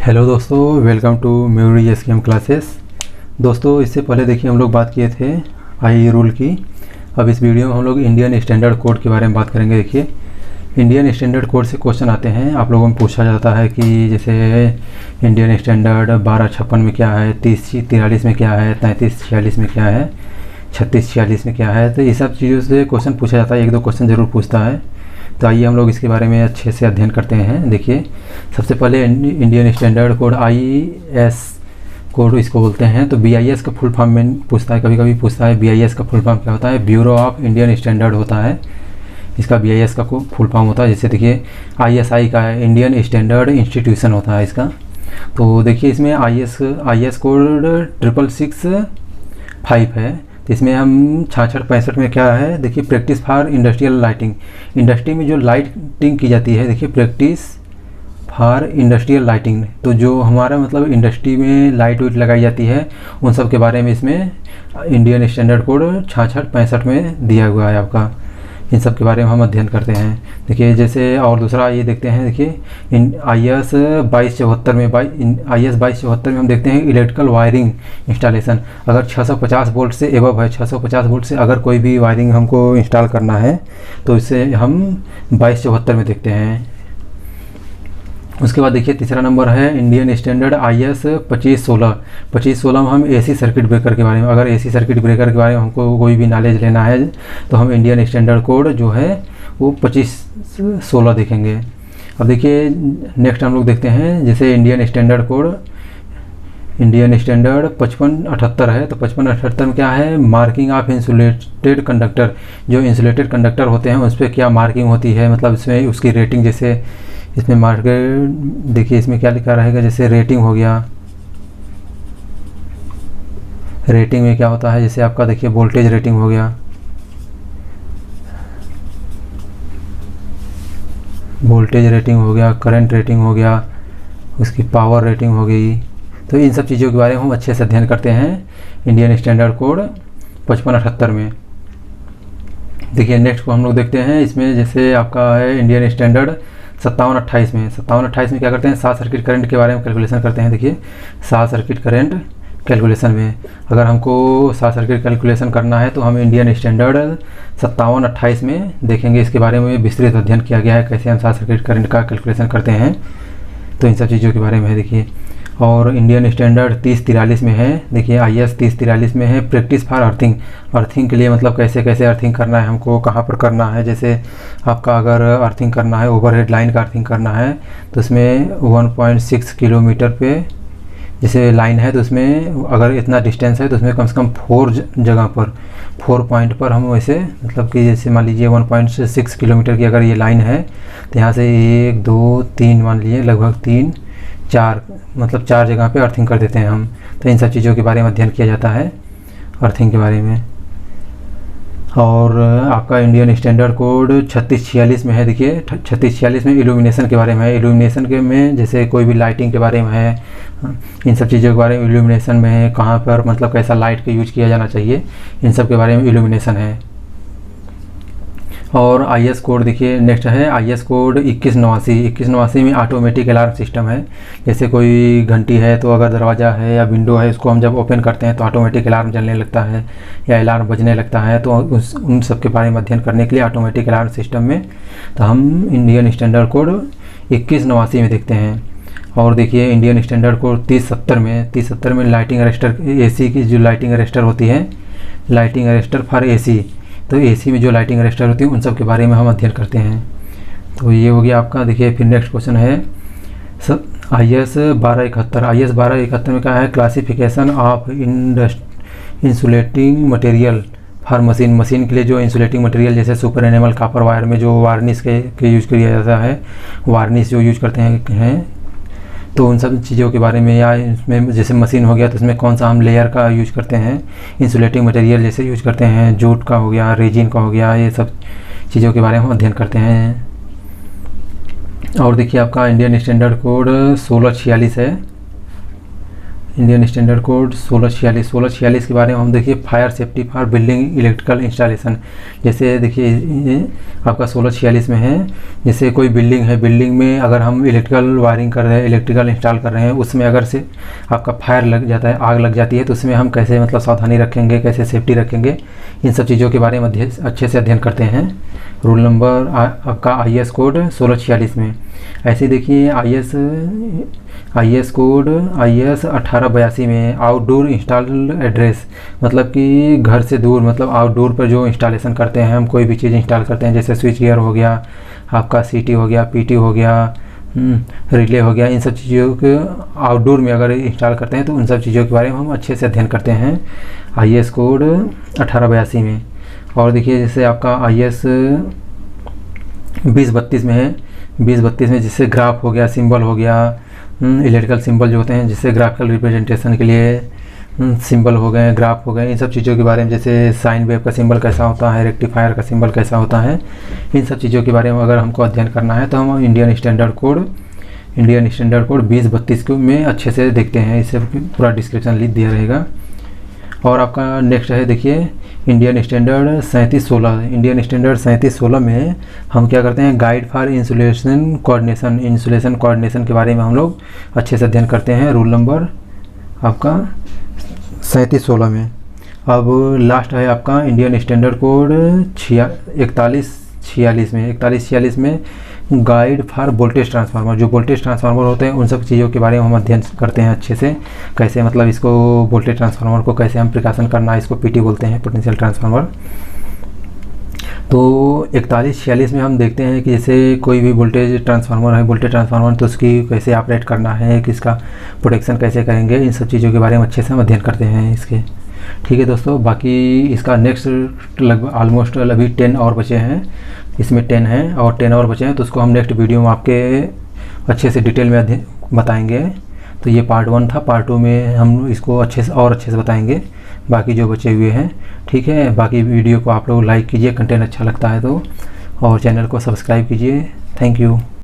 Hello दोस्तों, welcome to म्यूरी SKM classes. दोस्तों, इससे पहले देखिए हम लोग बात किए थे आई रूल की। अब इस वीडियो में हम लोग इंडियन स्टैंडर्ड कोड के बारे में बात करेंगे। देखिए, इंडियन स्टैंडर्ड कोड से क्वेश्चन आते हैं। आप लोगों में पूछा जाता है कि जैसे इंडियन स्टैंडर्ड 1256 में क्या है, 3043 में क्या है, 3346 में क्या है, 3646 में क्या है। तो ये सब चीज़ों से क्वेश्चन पूछा जाता है, एक दो क्वेश्चन ज़रूर पूछता है। तो आइए हम लोग इसके बारे में अच्छे से अध्ययन करते हैं। देखिए, सबसे पहले Indian standard code IS code इसको बोलते हैं। तो BIS का फुल फॉर्म में पूछता है, कभी कभी पूछता है BIS का फुल फॉर्म क्या होता है। ब्यूरो ऑफ इंडियन स्टैंडर्ड होता है, इसका BIS का फुल फॉर्म होता है। जैसे देखिए ISI का है, इंडियन स्टैंडर्ड इंस्टीट्यूशन होता है इसका। तो देखिए इसमें IS कोड 6665 है। तो इसमें हम 6665 में क्या है, देखिए practice for industrial lighting. Industry में जो लाइटिंग की जाती है, देखिए प्रैक्टिस फॉर इंडस्ट्रियल लाइटिंग। तो जो हमारा मतलब इंडस्ट्री में लाइट वाइट लगाई जाती है, उन सब के बारे में इसमें इंडियन स्टैंडर्ड कोड 6665 में दिया हुआ है आपका। इन सब के बारे में हम अध्ययन करते हैं। देखिए जैसे और दूसरा ये देखते हैं, देखिए IS 2274 में IS 2274 में हम देखते हैं इलेक्ट्रिकल वायरिंग इंस्टॉलेशन। अगर 650 वोल्ट से एबव है, 650 वोल्ट से अगर कोई भी वायरिंग हमको इंस्टॉल करना है तो इसे हम 2274 में देखते हैं। उसके बाद देखिए तीसरा नंबर है इंडियन स्टैंडर्ड IS 2516 में हम AC सर्किट ब्रेकर के बारे में, अगर AC सर्किट ब्रेकर के बारे में हमको कोई भी नॉलेज लेना है तो हम इंडियन स्टैंडर्ड कोड जो है वो 2516 देखेंगे। अब देखिए नेक्स्ट हम लोग देखते हैं, जैसे इंडियन स्टैंडर्ड 5578 है। तो 5578 में क्या है, मार्किंग ऑफ इंसुलेटेड कंडक्टर। जो इंसुलेटेड कंडक्टर होते हैं उस पर क्या मार्किंग होती है, मतलब इसमें उसकी रेटिंग, जैसे इसमें मार्केट देखिए इसमें क्या लिखा रहेगा, जैसे रेटिंग हो गया। रेटिंग में क्या होता है, जैसे आपका देखिए वोल्टेज रेटिंग हो गया, वोल्टेज रेटिंग हो गया, करंट रेटिंग हो गया, उसकी पावर रेटिंग हो गई। तो इन सब चीज़ों के बारे में हम अच्छे से अध्ययन करते हैं इंडियन स्टैंडर्ड कोड 5578 में। देखिए नेक्स्ट को हम लोग देखते हैं, इसमें जैसे आपका है इंडियन स्टैंडर्ड 5728 में। 5728 में क्या करते हैं, शॉर्ट सर्किट करंट के बारे में कैलकुलेशन करते हैं। देखिए शॉर्ट सर्किट करंट कैलकुलेशन में अगर हमको शॉर्ट सर्किट कैलकुलेशन करना है तो हम इंडियन स्टैंडर्ड 5728 में देखेंगे। इसके बारे में विस्तृत अध्ययन किया गया है, कैसे हम शॉर्ट सर्किट करंट का कैलकुलेशन करते हैं। तो इन सब चीज़ों के बारे में है देखिए। और इंडियन स्टैंडर्ड 3043 में है। देखिए IS 3043 में है प्रैक्टिस फॉर अर्थिंग। अर्थिंग के लिए मतलब कैसे कैसे अर्थिंग करना है, हमको कहाँ पर करना है। जैसे आपका अगर अर्थिंग करना है, ओवरहेड लाइन का अर्थिंग करना है, तो उसमें 1.6 किलोमीटर पे जैसे लाइन है, तो उसमें अगर इतना डिस्टेंस है तो उसमें कम से कम 4 जगह पर 4 पॉइंट पर हम वैसे मतलब कि जैसे मान लीजिए 1.6 किलोमीटर की अगर ये लाइन है तो यहाँ से 1 2 3 मान लीजिए लगभग 3 4 मतलब 4 जगह पे अर्थिंग कर देते हैं हम। तो इन सब चीज़ों के बारे में अध्ययन किया जाता है, अर्थिंग के बारे में। और आपका इंडियन स्टैंडर्ड कोड 3646 में है। देखिए 3646 में इल्यूमिनेशन के बारे में है। इल्यूमिनेशन के में जैसे कोई भी लाइटिंग के बारे में है, इन सब चीज़ों के बारे में इल्यूमिनेशन में है, कहाँ पर मतलब कैसा लाइट का यूज किया जाना चाहिए, इन सब के बारे में इल्यूमिनेशन है। और IS कोड देखिए नेक्स्ट है IS कोड 2189 में ऑटोमेटिक अलार्म सिस्टम है। जैसे कोई घंटी है तो अगर दरवाज़ा है या विंडो है, उसको हम जब ओपन करते हैं तो ऑटोमेटिक अलार्म चलने लगता है या अलार्म बजने लगता है। तो उन सब के बारे में अध्ययन करने के लिए ऑटोमेटिक अलार्म सिस्टम में तो हम इंडियन स्टैंडर्ड कोड 2189 में देखते हैं। और देखिए इंडियन स्टैंडर्ड कोड 3070 में लाइटिंग अरेस्टर, AC की जो लाइटिंग अरेस्टर होती है, लाइटिंग अरेस्टर फॉर AC। तो AC में जो लाइटिंग अरेस्टर होती है उन सब के बारे में हम अध्ययन करते हैं। तो ये हो गया आपका। देखिए फिर नेक्स्ट क्वेश्चन है IS 1271 में क्या है, classification of insulating material for machine के लिए जो इंसुलेटिंग मटेरियल जैसे सुपर एनेमल कॉपर वायर में जो वार्निश के यूज किया जाता है, वार्निश जो यूज करते हैं तो उन सब चीज़ों के बारे में, या इसमें जैसे मशीन हो गया तो उसमें कौन सा हम लेयर का यूज करते हैं, इंसुलेटिंग मटेरियल जैसे यूज करते हैं, जूट का हो गया, रेजिन का हो गया, ये सब चीज़ों के बारे में हम अध्ययन करते हैं। और देखिए आपका इंडियन स्टैंडर्ड कोड 1646 है। इंडियन स्टैंडर्ड कोड 1646 के बारे में हम देखिए fire safety for building electrical installation. जैसे देखिए ये आपका 1646 में है, जैसे कोई बिल्डिंग है, बिल्डिंग में अगर हम इलेक्ट्रिकल वायरिंग कर रहे हैं, इलेक्ट्रिकल इंस्टॉल कर रहे हैं, उसमें अगर से आपका फायर लग जाता है, आग लग जाती है, तो उसमें हम कैसे मतलब सावधानी रखेंगे, कैसे सेफ्टी रखेंगे, इन सब चीज़ों के बारे में अच्छे से अध्ययन करते हैं रूल नंबर आपका IS कोड 1646 में। ऐसे देखिए IS कोड IS 1882 में आउटडोर इंस्टॉल एड्रेस, मतलब कि घर से दूर, मतलब आउटडोर पर जो इंस्टॉलेशन करते हैं, हम कोई भी चीज़ इंस्टॉल करते हैं, जैसे स्विच गियर हो गया, आपका CT हो गया, PT हो गया, रिले हो गया, इन सब चीज़ों के आउटडोर में अगर इंस्टॉल करते हैं तो उन सब चीज़ों के बारे में हम अच्छे से अध्ययन करते हैं IS कोड 1882 में। और देखिए जैसे आपका IS 2032 में है, 2032 में जिससे ग्राफ हो गया, सिंबल हो गया, इलेक्ट्रिकल सिंबल जो होते हैं, जिससे ग्राफिकल रिप्रेजेंटेशन के लिए सिंबल हो गए, ग्राफ हो गए, इन सब चीज़ों के बारे में, जैसे साइन वेव का सिंबल कैसा होता है, रेक्टिफायर का सिंबल कैसा होता है, इन सब चीज़ों के बारे में अगर हमको अध्ययन करना है तो हम इंडियन स्टैंडर्ड कोड 2032 में अच्छे से देखते हैं, इससे पूरा डिस्क्रिप्शन लिख दिया रहेगा। और आपका नेक्स्ट है देखिए इंडियन स्टैंडर्ड 3716। इंडियन स्टैंडर्ड 3716 में हम क्या करते हैं, गाइड फॉर इंसुलेशन कोऑर्डिनेशन के बारे में हम लोग अच्छे से अध्ययन करते हैं रूल नंबर आपका 3716 में। अब लास्ट है आपका इंडियन स्टैंडर्ड कोड 4146 में गाइड फॉर वोल्टेज ट्रांसफार्मर। जो वोल्टेज ट्रांसफार्मर होते हैं उन सब चीज़ों के बारे में हम अध्ययन करते हैं अच्छे से, कैसे मतलब इसको वोल्टेज ट्रांसफार्मर को कैसे हम प्रिकॉशन करना है, इसको PT बोलते हैं, पोटेंशियल ट्रांसफार्मर। तो 4146 में हम देखते हैं कि जैसे कोई भी वोल्टेज ट्रांसफार्मर है, तो उसकी कैसे ऑपरेट करना है, किसका प्रोटेक्शन कैसे करेंगे, इन सब चीज़ों के बारे में अच्छे से हम अध्ययन करते हैं इसके। ठीक है दोस्तों, बाकी इसका नेक्स्ट लगभग ऑलमोस्ट अभी 10 और बचे हैं, इसमें 10 हैं और 10 और बचे हैं, तो उसको हम नेक्स्ट वीडियो में आपके अच्छे से डिटेल में बताएंगे। तो ये पार्ट 1 था, पार्ट 2 में हम इसको अच्छे से बताएंगे बाकी जो बचे हुए हैं। ठीक है, बाकी वीडियो को आप लोग लाइक कीजिए, कंटेंट अच्छा लगता है तो, और चैनल को सब्सक्राइब कीजिए। Thank you.